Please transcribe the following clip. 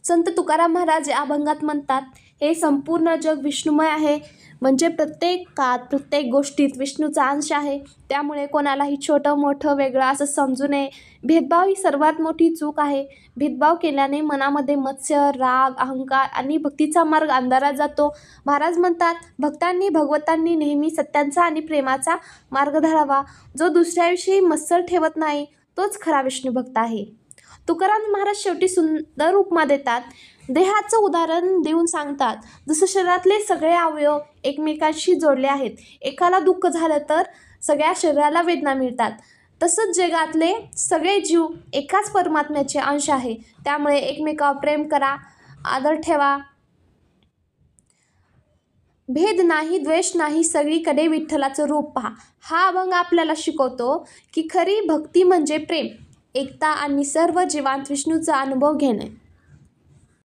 संत तुकाराम महाराज या अभंगात म्हणतात, हे संपूर्ण जग विष्णुमय आहे, म्हणजे प्रत्येक काळात प्रत्येक गोष्टीत विष्णूचा अंश आहे. त्यामुळे कोणालाही छोटं मोठं वेगळं असं समजू नये. भेदभाव ही सर्वात मोठी चूक आहे. भेदभाव केल्याने मनामध्ये मत्सर, राग, अहंकार आणि भक्तीचा मार्ग अंधारात जातो. महाराज म्हणतात, भक्तांनी भगवंतांनी नेहमी सत्यांचा आणि प्रेमाचा मार्ग धरावा. जो दुसऱ्याविषयी मत्सर ठेवत नाही तोच खरा विष्णुभक्त आहे. तुकाराम महाराज शेवटी सुंदर उपमा देतात. देहाचं उदाहरण देऊन सांगतात, जसं शरीरातले सगळे अवयव एकमेकांशी जोडले आहेत. एकाला दुःख झालं तर सगळ्या शरीराला वेदना मिळतात. तसंच जगातले सगळे जीव एकाच परमात्म्याचे अंश आहे. त्यामुळे एकमेकावर प्रेम करा, आदर ठेवा. भेद नाही, द्वेष नाही, सगळीकडे विठ्ठलाचं रूप पहा. हा अभंग आपल्याला शिकवतो की खरी भक्ती म्हणजे प्रेम, एकता आणि सर्व जीवांत विष्णूचा अनुभव घेणे.